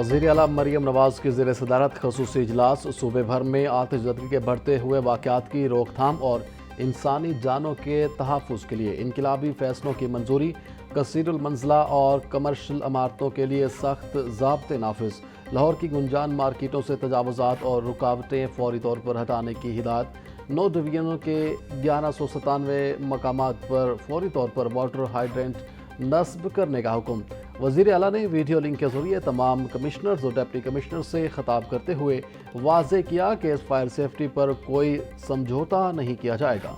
वज़ीर आला मरियम नवाज की ज़ेर सदारत ख़ुसूसी इजलास। सूबे भर में आतिशज़दगी के बढ़ते हुए वाक़यात की रोकथाम और इंसानी जानों के तहफ़्फ़ुज़ के लिए इनकलाबी फ़ैसलों की मंजूरी। कसीरुल मंज़ला और कमर्शल इमारतों के लिए सख्त ज़ाब्ते नाफिज। लाहौर की गुंजान मार्केटों से तजावुज़ात और रुकावटें फौरी तौर पर हटाने की हिदायत। 9 डिवीज़नों के 1197 मकामात पर फौरी तौर पर वाटर हाइड्रेंट नस्ब करने का हुक्म। वज़ीर आला ने वीडियो लिंक के जरिए तमाम कमिश्नर्स और डिप्टी कमिश्नर से खिताब करते हुए वाज़ेह किया कि इस फायर सेफ्टी पर कोई समझौता नहीं किया जाएगा।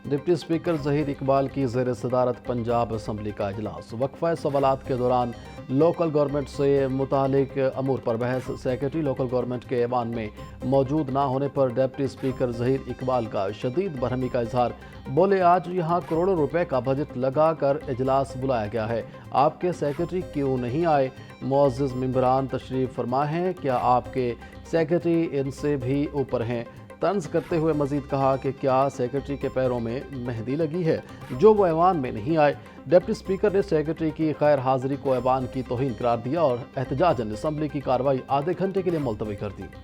डिप्टी स्पीकर ज़हीर इकबाल की ज़ेर सदारत पंजाब असम्बली का इजलास। वक्फ़ा सवालात के दौरान लोकल गवर्नमेंट से मुतालिक अमूर पर बहस। सेक्रेटरी लोकल गवर्नमेंट के ऐवान में मौजूद ना होने पर डिप्टी स्पीकर ज़हीर इकबाल का शदीद बरहमी का इजहार। बोले, आज यहाँ करोड़ों रुपए का बजट लगा कर इजलास बुलाया गया है, आपके सेक्रेटरी क्यों नहीं आए? मुअज़्ज़ज़ मेंबरान तशरीफ़ फरमा हैं, क्या आपके सेक्रेटरी इनसे भी ऊपर हैं? तंज करते हुए मजीद कहा कि क्या सेक्रेटरी के पैरों में मेहंदी लगी है जो वो ऐवान में नहीं आए? डिप्टी स्पीकर ने सेक्रेटरी की गैर हाजिरी को ऐवान की तौहीन करार दिया और एहतजाजन असम्बली की कार्रवाई आधे घंटे के लिए मुलतवी कर दी।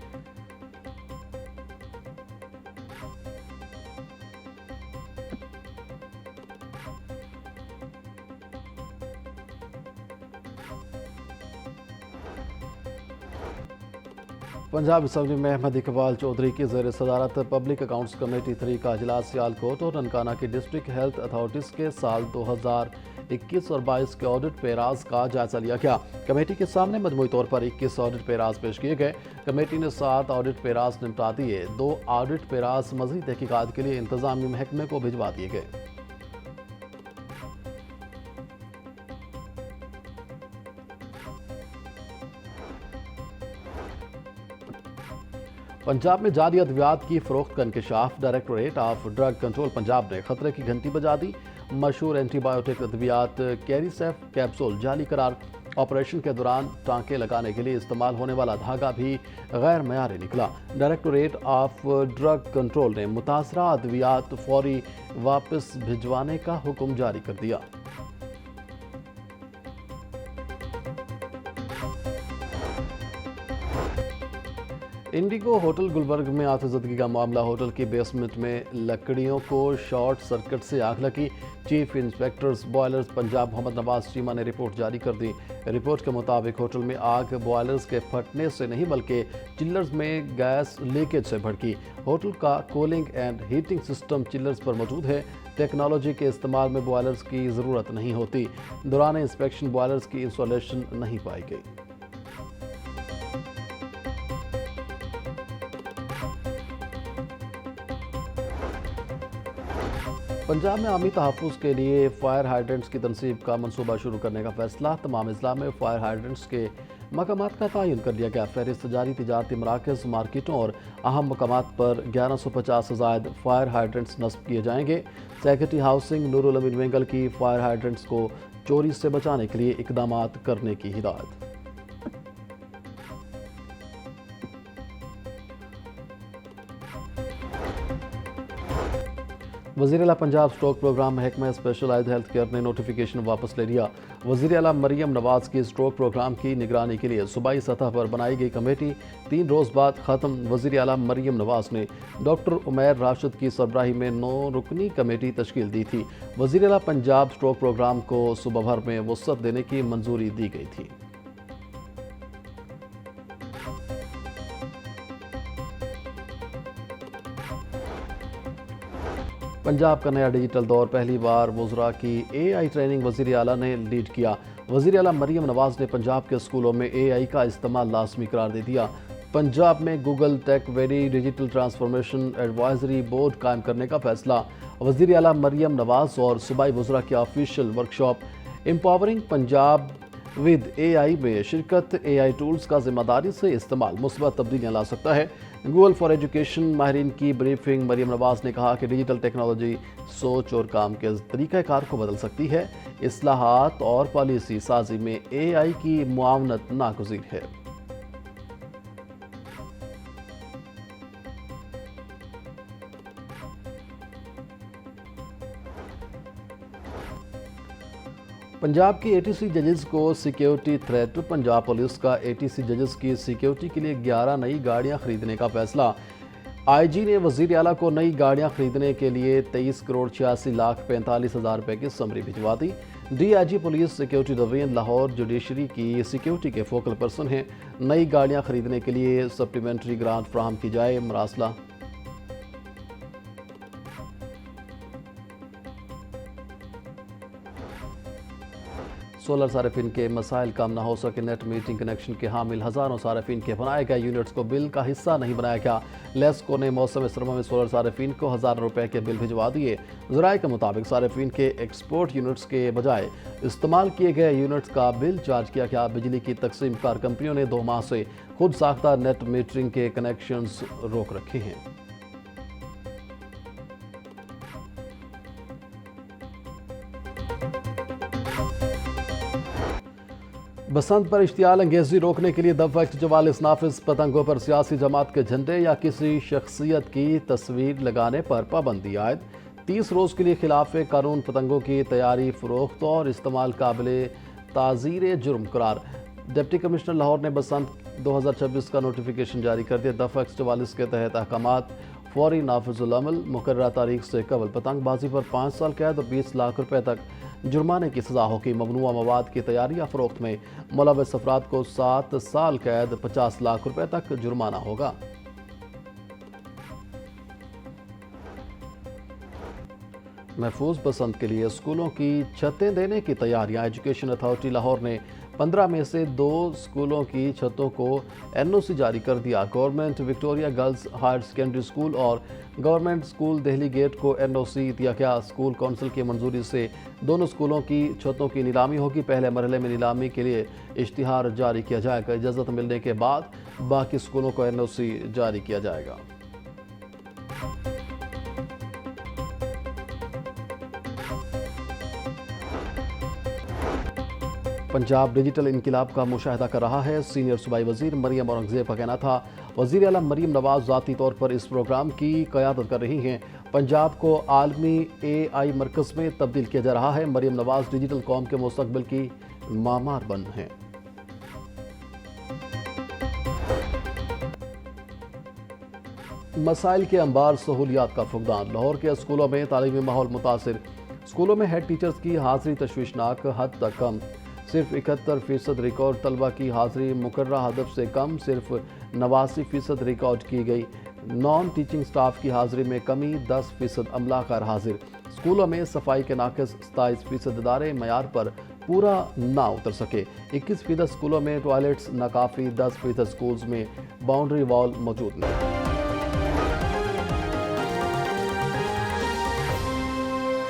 पंजाब असम्बली में अहमद इकबाल चौधरी की ज़ेर सदारत पब्लिक अकाउंट्स कमेटी 3 का इजलास। सियालकोट और ननकाना की डिस्ट्रिक्ट हेल्थ अथॉरिटीज़ के साल 2021 और 22 के ऑडिट पेराज का जायजा लिया गया। कमेटी के सामने मजमूई तौर पर 21 ऑडिट पेराज पेश किए गए। कमेटी ने 7 ऑडिट पेराज निपटा दिए। 2 ऑडिट पेराज मज़ीद तहकीकात के लिए इंतजामी महकमे को भिजवा दिए गए। पंजाब में जाली अद्वियात की फरोख्त का इंकशाफ। Directorate of drug control Punjab ने खतरे की घंटी बजा दी। मशहूर एंटीबायोटिक अद्वियात कैरीसेफ कैप्सूल जाली करार। ऑपरेशन के दौरान टांके लगाने के लिए इस्तेमाल होने वाला धागा भी गैर मयारी निकला। डायरेक्टोरेट ऑफ ड्रग कंट्रोल ने मुतासरा अद्वियात फौरी वापस भिजवाने का हुक्म जारी कर दिया। इंडिगो होटल गुलबर्ग में आतिशज़दगी का मामला। होटल की बेसमेंट में लकड़ियों को शॉर्ट सर्किट से आग लगी। Chief inspectors boilers Punjab Mohammad Nawaz Cheema ने रिपोर्ट जारी कर दी। रिपोर्ट के मुताबिक होटल में आग बॉयलर्स के फटने से नहीं बल्कि चिल्लर्स में गैस लीकेज से भड़की। होटल का cooling and heating system chillers पर मौजूद है। टेक्नोलॉजी के इस्तेमाल में बॉयलर्स की ज़रूरत नहीं होती। दौरान इंस्पेक्शन बॉयलर्स की इंस्टॉलेशन नहीं पाई गई। पंजाब में आमी तहफ़्फ़ुज़ के लिए फायर हाइड्रेंट्स की तनसीब का मनसूबा शुरू करने का फैसला। तमाम अज़ला में फायर हाइड्रेंट्स के मकामात का तयन कर लिया गया। फहरिस्त जारी तिजारती मराकज़, मार्केटों और अहम मकामात पर 1150 से ज़ायद फायर हाइड्रेंट्स नस्ब किए जाएंगे। सेक्रेटरी हाउसिंग नूरुल अमीन वेंगल की फायर हाइड्रेंट्स को चोरी से बचाने के लिए इक़दामात करने की हिदायत। वज़ीर आला पंजाब स्ट्रोक प्रोग्राम महकमा स्पेशलाइज्ड हेल्थ केयर ने नोटिफिकेशन वापस ले लिया। वज़ीर आला मरियम नवाज की स्ट्रोक प्रोग्राम की निगरानी के लिए सूबाई सतह पर बनाई गई कमेटी 3 रोज़ बाद ख़त्म। वज़ीर आला मरियम नवाज ने डॉक्टर उमैर राशिद की सरबराही में 9 रुकनी कमेटी तश्कील दी थी। वज़ीर आला पंजाब स्ट्रोक प्रोग्राम को सूबा भर में वुसअत देने की मंजूरी दी गई थी। पंजाब का नया डिजिटल दौर, पहली बार वज़रा की AI ट्रेनिंग वज़ीर आला ने लीड किया। वज़ीर आला मरियम नवाज ने पंजाब के स्कूलों में AI का इस्तेमाल लाजमी करार दे दिया। पंजाब में Google tech very digital transformation advisory board कायम करने का फैसला। वज़ीर आला मरियम नवाज और सूबाई वज़रा की official workshop empowering Punjab with AI में शिरकत। AI टूल्स का जिम्मेदारी से इस्तेमाल मुस्बत तब्दीलियाँ ला सकता है। गूगल फॉर एजुकेशन माहिरीन की ब्रीफिंग। मरियम नवाज ने कहा कि डिजिटल टेक्नोलॉजी सोच और काम के तरीक़ाकार को बदल सकती है। इस्लाहात और पॉलिसी साजी में AI की मुआवनत नागुज़ीर है। पंजाब की एटीसी जजेस को सिक्योरिटी थ्रेट। पंजाब पुलिस का एटीसी जजेस की सिक्योरिटी के लिए 11 नई गाड़ियां खरीदने का फैसला। आईजी ने वजीर आला को नई गाड़ियां खरीदने के लिए 23,86,45,000 रुपए की समरी भिजवा दी। DIG police security division Lahore judiciary की सिक्योरिटी के फोकल पर्सन हैं। नई गाड़ियां खरीदने के लिए सप्लीमेंट्री ग्रांट फराहम की जाए। मरासला। सोलर सार्फिन के मसाइल कम न हो सके। नेट मीटिंग कनेक्शन के हामिल हज़ारों सार्फिन के बनाए गए यूनिट्स को बिल का हिस्सा नहीं बनाया गया। लेस्को ने मौसम सरमा में सोलर सार्फिन को हज़ारों रुपए के बिल भिजवा दिए। ज़राए के मुताबिक सार्फिन के एक्सपोर्ट यूनिट्स के बजाय इस्तेमाल किए गए यूनिट्स का बिल चार्ज किया गया। बिजली की तकसीम कार कंपनियों ने 2 माह से खुद साख्ता नेट मीटरिंग के कनेक्शंस रोक रखे हैं। बसंत पर इश्तियाल अंगेजी रोकने के लिए दफ़ा 144 नाफिज। पतंगों पर सियासी जमात के झंडे या किसी शख्सियत की तस्वीर लगाने पर पाबंदी आयद। 30 रोज़ के लिए खिलाफ कानून पतंगों की तैयारी, फरोख्त और इस्तेमाल काबिल ताज़ीर जुर्म करार। डिप्टी कमिश्नर लाहौर ने बसंत 2026 का नोटिफिकेशन जारी कर दिया। दफ़ा 144 के तहत अहकामात फौरी नाफिजुल अमल। मुकर्ररा तारीख से कबल पतंगबाजी पर 5 साल कैद और 20 लाख रुपए तक जुर्माने की सज़ा होगी। ममनुआ मवाद की तैयारी या फरोख्त में मुलव्वस अफराद को 7 साल कैद, 50 लाख रुपए तक जुर्माना होगा। महफूज बसंत के लिए स्कूलों की छतें देने की तैयारियां। एजुकेशन अथॉरिटी लाहौर ने 15 में से 2 स्कूलों की छतों को एनओसी जारी कर दिया। Government Victoria girls higher secondary school और गवर्नमेंट स्कूल दहली गेट को एनओसी दिया गया। स्कूल काउंसिल की मंजूरी से दोनों स्कूलों की छतों की नीलामी होगी। पहले मरहले में नीलामी के लिए इश्तिहार जारी किया जाएगा। इजाज़त मिलने के बाद बाकी स्कूलों को एनओसी जारी किया जाएगा। पंजाब डिजिटल इनकलाब का मुशाहिदा कर रहा है। सीनियर सूबाई वजीर मरियम औरंगजेब का कहना था। वजीर आला मरियम नवाज ज़ाती तौर पर इस प्रोग्राम की क़यादत कर रही हैं। पंजाब को आलमी AI मरकज़ में तब्दील किया जा रहा है। मरियम नवाज डिजिटल कौम के मुस्तक़बिल की मामार बन हैं। मसाइल के अंबार, सहूलियात का फुकदान। लाहौर के स्कूलों में तालीमी माहौल मुतासिर। स्कूलों में हेड टीचर्स की हाज़िरी तशवीशनाक हद तक कम। सिर्फ 71% रिकॉर्ड तलबा की हाज़िरी मुकर्ररा हदफ से कम। सिर्फ 89% रिकॉर्ड की गई। नॉन टीचिंग स्टाफ की हाज़िरी में कमी। 10% अमला गैर हाजिर। स्कूलों में सफाई के नाक़िस। 27% इदारे मयार पर पूरा ना उतर सके। 21% स्कूलों में टॉयलेट्स नाकाफ़ी। 10% स्कूल्स में बाउंड्री वॉल मौजूद नहीं।